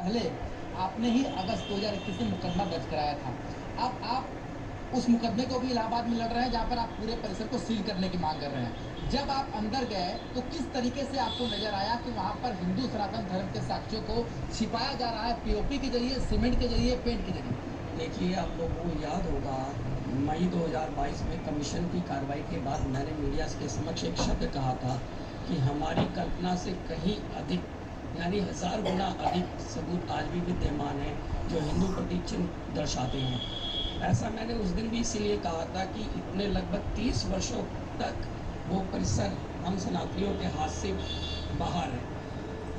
पहले आपने ही अगस्त 2021 में मुकदमा दर्ज कराया था। अब आप उस मुकदमे को भी इलाहाबाद में लड़ रहे हैं, जहाँ पर आप पूरे परिसर को सील करने की मांग कर रहे हैं। जब आप अंदर गए तो किस तरीके से आपको नजर आया कि वहाँ पर हिंदू सनातन धर्म के साक्ष्यों को छिपाया जा रहा है, पीओपी के जरिए, सीमेंट के जरिए, पेंट के जरिए? देखिए, आप लोगों को याद होगा मई 2022 में कमीशन की कार्रवाई के बाद मैंने मीडिया के समक्ष एक शब्द कहा था कि हमारी कल्पना से कहीं अधिक, यानी 1000 गुना अधिक सबूत आज भी विद्यमान हैं जो हिंदू प्रतीक चिन्ह दर्शाते हैं। ऐसा मैंने उस दिन भी इसीलिए कहा था कि इतने लगभग 30 वर्षों तक वो परिसर हम सनातनियों के हाथ से बाहर है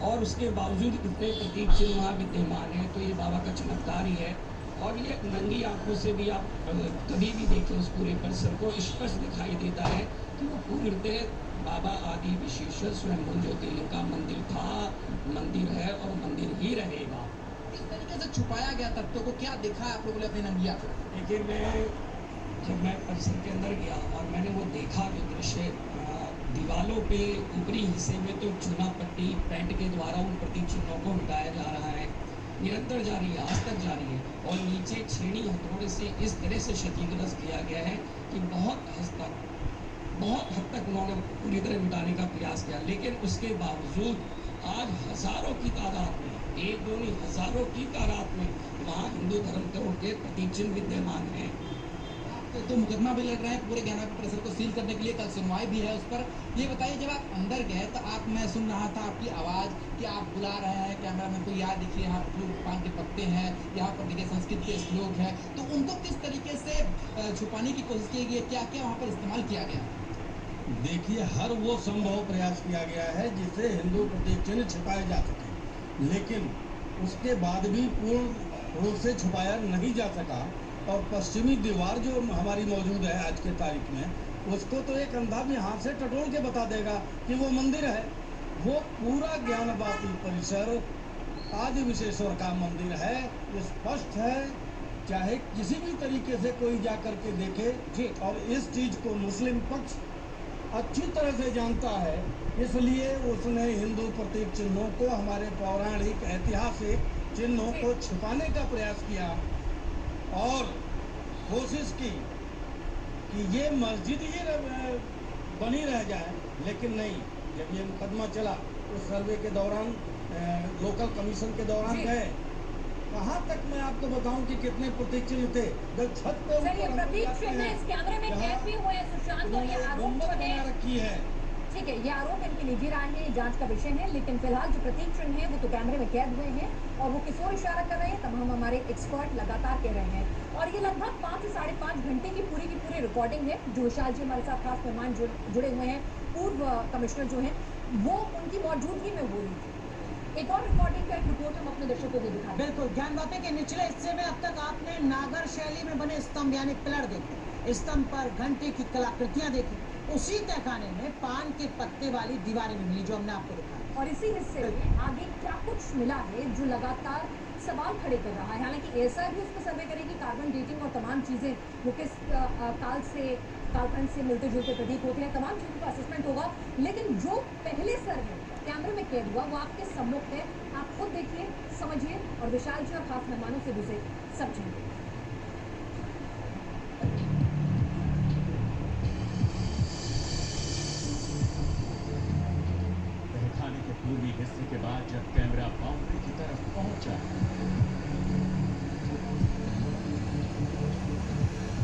और उसके बावजूद इतने प्रतीक चिन्ह वहाँ विद्यमान हैं, तो ये बाबा का चमत्कार ही है। और ये नंगी आंखों से भी आप कभी भी देखें उस पूरे परिसर को स्पष्ट दिखाई देता है कि वो पूर्ण बाबा आदि विशेश्वर स्वयं ज्योतिर्लिंग का मंदिर था, मंदिर है और मंदिर ही रहेगा। इस तरीके से छुपाया गया तथ्यों को क्या देखा आप लोगों ने अपनी नंगी आंखों? देखिए, जब मैं परिसर के अंदर गया और मैंने वो देखा जो दृश्य, दीवालों पे ऊपरी हिस्से में तो चूना पट्टी पेंट के द्वारा उन प्रतीक चिन्हों को हटाया जा रहा है, निरंतर जारी है, आज तक जारी है। और नीचे छेड़ी हथौड़े से इस तरह से क्षतिग्रस्त किया गया है कि बहुत हद तक उन्होंने पूरी तरह मिटाने का प्रयास किया, लेकिन उसके बावजूद आज हजारों की तादाद में, एक दो नहीं हजारों की तादाद में वहाँ हिंदू धर्म के प्रतीक चिन्ह विद्यमान हैं। तो मुकदमा भी लड़ रहे हैं पूरे ज्ञानवापी परिसर को सील करने के लिए, कल सुनवाई भी है उस पर। ये बताइए, जब आप अंदर गए तो मैं सुन रहा था आपकी आवाज़ कि आप बुला रहे हैं कैमरा मैन को, यार देखिए यहाँ पर पान के पत्ते हैं, यहाँ पर देखिए संस्कृत के श्लोक हैं, तो उनको किस तरीके से छुपाने की कोशिश की गई, क्या क्या वहाँ पर इस्तेमाल किया गया? देखिए, हर वो संभव प्रयास किया गया है जिससे हिंदू प्रतीक चिन्ह छिपाए जा सके, लेकिन उसके बाद भी पूर्ण रूप से छुपाया नहीं जा सका। और पश्चिमी दीवार जो हमारी मौजूद है आज के तारीख में, उसको तो एक अंधा भी हाथ से टटोल के बता देगा कि वो मंदिर है। वो पूरा ज्ञानवापी परिसर आदि विशेश्वर का मंदिर है, स्पष्ट है, चाहे किसी भी तरीके से कोई जा कर के देखे जी। और इस चीज को मुस्लिम पक्ष अच्छी तरह से जानता है, इसलिए उसने हिंदू प्रतीक चिन्हों को, हमारे पौराणिक ऐतिहासिक चिन्हों को छिपाने का प्रयास किया और कोशिश की कि ये मस्जिद ही बनी रह जाए। लेकिन नहीं, जब ये मुकदमा चला उस सर्वे के दौरान, लोकल कमीशन के दौरान गए, कहाँ तक मैं आपको बताऊं कि कितने प्रतीक चिन्ह थे। जब छत पे प्रतीक चिन्ह इस कैमरे में कैद भी हुए हैं सुशांत, और ये आरोप बना रखी है। ठीक है, ये आरोप इनकी निजी राय है, जांच का विषय है, लेकिन फिलहाल जो प्रतीक चिन्ह है वो तो कैमरे में कैद हुए हैं और वो किस ओर इशारा कर रहे हैं तब हम हमारे एक्सपर्ट लगातार कह रहे हैं। और ये लगभग 5 से 5.5 घंटे की पूरी रिकॉर्डिंग है जो विशाल जी हमारे साथ खास मेहमान जुड़े हुए हैं, पूर्व कमिश्नर जो है वो उनकी मौजूदगी में हो रही थी। एक और रिकॉर्डिंग का एक रिपोर्ट हम अपने दर्शकों को दिखा। बिल्कुल, ज्ञानवापी के निचले हिस्से में अब तक आपने नागर शैली में बने स्तंभ यानी पिलर देखे, स्तंभ पर घंटे की कलाकृतियां देखी, उसी तहखाने में पान के पत्ते वाली दीवारें भी मिली जो हमने आपको दिखाया। और इसी हिस्से में आगे क्या कुछ मिला है जो लगातार सवाल खड़े कर रहा है। हालांकि ऐसा भी उसमें सर्वे करेगी कार्बन डेटिंग और तमाम चीजें वो किस कालखंड से मिलते जुलते प्रतीक होते हैं, तमाम चीजों का असेसमेंट होगा। लेकिन जो पहले सर्वे कैमरे में कैद हुआ वो आपके सम्मुख है, आप खुद देखिए, समझिए और विशाल जी और खास मेहमानों से भी समझिए। तहखाने के पूर्वी हिस्से के बाद जब कैमरा बाउंड्री की तरफ पहुंचा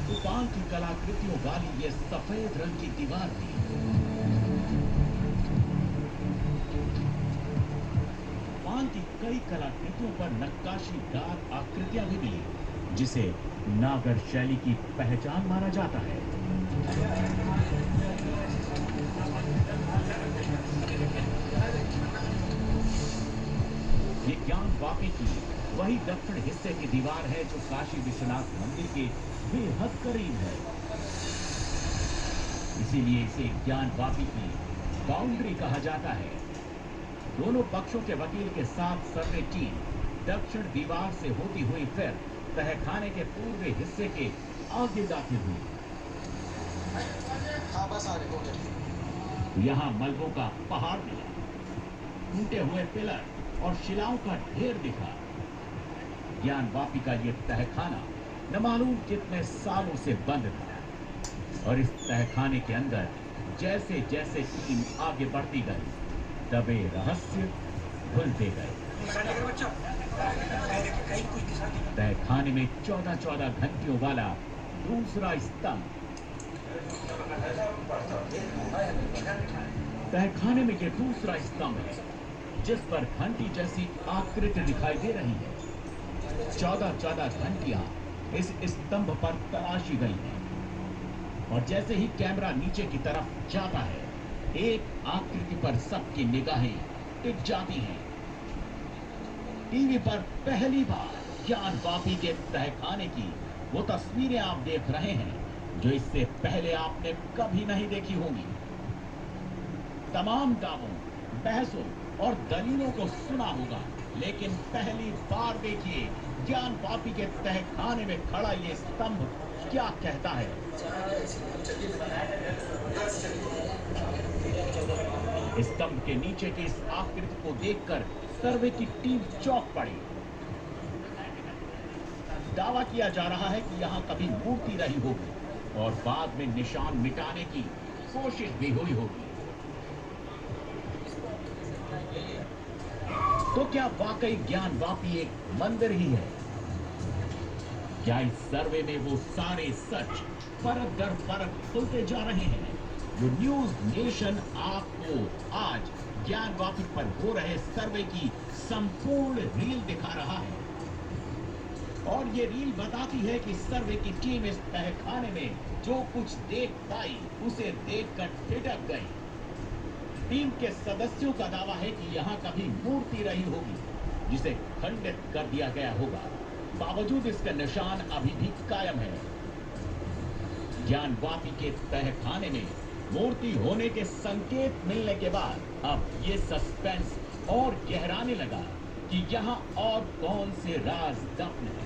तो पान की कलाकृतियों वाली ये सफेद रंग की दीवार थी। पान की कई कलाकृतियों पर नक्काशीदार आकृतियां भी मिली, जिसे नागर शैली की पहचान माना जाता है। ये ज्ञानवापी की वही दक्षिण हिस्से की दीवार है जो काशी विश्वनाथ मंदिर के बेहद करीब है, इसीलिए इसे ज्ञानवापी की बाउंड्री कहा जाता है। दोनों पक्षों के वकील के साथ सर्वे टीम दक्षिण दीवार से होती हुई फिर तहखाने के पूर्वी हिस्से के आगे जाती हुई यहाँ मलबों का पहाड़ मिला, टूटे हुए पिलर, और शिलाओं का ढेर दिखा। ज्ञानवापी का ये तहखाना न मालूम कितने सालों से बंद था और इस तहखाने के अंदर जैसे जैसे टीम आगे बढ़ती गई दबे रहस्य खुलते गए। तहखाने में 14-14 घंटियों वाला दूसरा स्तंभ। तहखाने में ये दूसरा स्तंभ है जिस पर घंटी जैसी आकृति दिखाई दे रही है। 14-14 घंटियां इस स्तंभ पर तराशी गई हैं और जैसे ही कैमरा नीचे की तरफ जाता है एक आकृति पर सबकी निगाहें टिक जाती हैं। टीवी पर पहली बार ज्ञानवापी के तहखाने की वो तस्वीरें आप देख रहे हैं जो इससे पहले आपने कभी नहीं देखी होंगी। तमाम दावों, बहसों और दलीलों को सुना होगा, लेकिन पहली बार देखिए ज्ञानवापी के तहखाने में खड़ा ये स्तंभ क्या कहता है। स्तंभ के नीचे की इस आकृति को देखकर सर्वे की टीम चौंक पड़ी। दावा किया जा रहा है कि यहाँ कभी मूर्ति रही होगी और बाद में निशान मिटाने की कोशिश भी हुई होगी। तो क्या वाकई ज्ञानवापी एक मंदिर ही है? क्या इस सर्वे में वो सारे सच परत दर परत खुलते जा रहे हैं जो न्यूज नेशन आपको आज ज्ञानवापी पर हो रहे सर्वे की संपूर्ण रील दिखा रहा है? और ये रील बताती है कि सर्वे की टीम इस तहखाने में जो कुछ देख पाई उसे देखकर ठिठक गई। टीम के सदस्यों का दावा है कि यहाँ कभी मूर्ति रही होगी जिसे खंडित कर दिया गया होगा, बावजूद इसका निशान अभी भी कायम है। ज्ञानवापी के तहखाने में मूर्ति होने के संकेत मिलने के बाद अब ये सस्पेंस और गहराने लगा कि यहाँ और कौन से राज दफन है।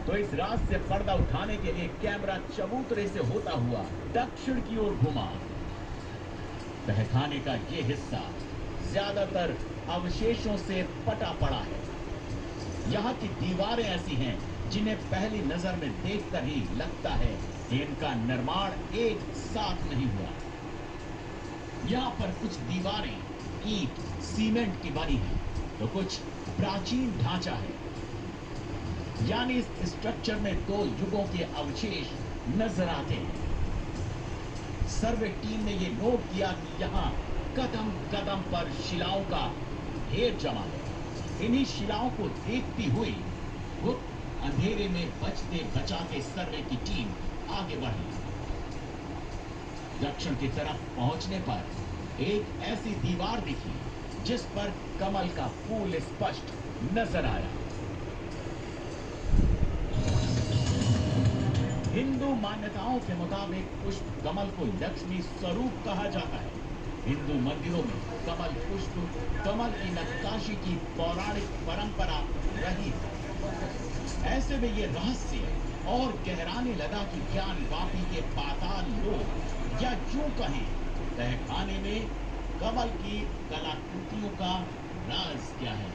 तो इस राज से पर्दा उठाने के लिए कैमरा चबूतरे से होता हुआ दक्षिण की ओर घुमा। तहखाने का ये हिस्सा ज्यादातर अवशेषों से पटा पड़ा है। यहाँ की दीवारें ऐसी हैं जिन्हें पहली नजर में देखकर ही लगता है कि इनका निर्माण एक साथ नहीं हुआ। यहाँ पर कुछ दीवारें ईंट, सीमेंट की बनी हैं, तो कुछ प्राचीन ढांचा है। यानी इस स्ट्रक्चर में 2 युगों के अवशेष नजर आते हैं। सर्वे टीम ने ये नोट किया कि यहाँ कदम कदम पर शिलाओं का ढेर जमा है। इन्हीं शिलाओं को देखती हुई गुप्त अंधेरे में बचते बचाते सर्वे की टीम आगे बढ़ी। दक्षिण की तरफ पहुंचने पर एक ऐसी दीवार दिखी जिस पर कमल का फूल स्पष्ट नजर आया। हिंदू मान्यताओं के मुताबिक पुष्प कमल को लक्ष्मी स्वरूप कहा जाता है। हिंदू मंदिरों में कमल पुष्प, कमल की नक्काशी की पौराणिक परंपरा रही है। ऐसे में ये रहस्य और गहराने लगा कि ज्ञानवापी के पाताल लोक या यूं कहें तहखाने में कमल की कलाकृतियों का राज क्या है।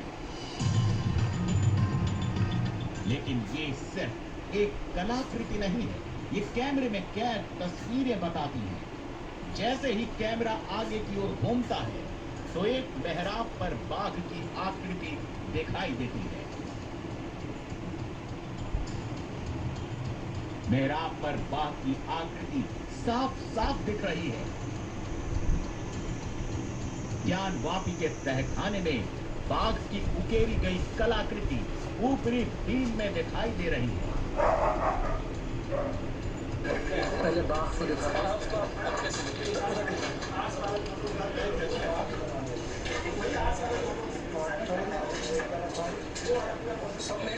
लेकिन ये सिर्फ एक कलाकृति नहीं है, ये कैमरे में कैद तस्वीरें बताती हैं। जैसे ही कैमरा आगे की ओर घूमता है तो एक मेहराब पर बाघ की आकृति दिखाई देती है। मेहराब पर बाघ की आकृति साफ साफ दिख रही है। ज्ञानवापी के तहखाने में बाघ की उकेरी गई कलाकृति ऊपरी बीम में दिखाई दे रही है। पहले बाघ को दिखाया।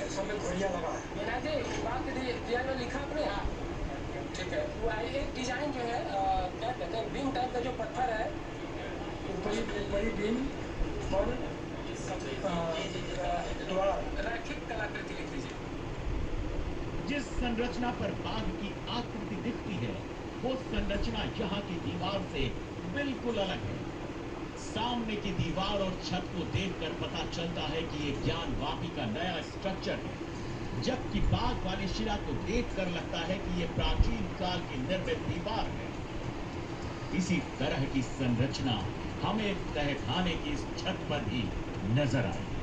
सबने घोड़िया लगा है। बाघ के डिजाइन में लिखा अपने। ठीक है, वो एक डिजाइन जो है क्या कहते हैं, बीम टाइप का जो पत्थर है, बड़ी बीम और रैखिक कलाकृति लिख लीजिए। जिस संरचना पर बाघ की आकृति दिखती है वो संरचना यहाँ की दीवार से बिल्कुल अलग है। सामने की दीवार और छत को देखकर पता चलता है कि ये ज्ञानवापी का नया स्ट्रक्चर है, जबकि बाग वाली शिला को देखकर लगता है कि ये प्राचीन काल की निर्मित दीवार है। इसी तरह की संरचना हमें तहखाने की इस छत पर भी नजर आई।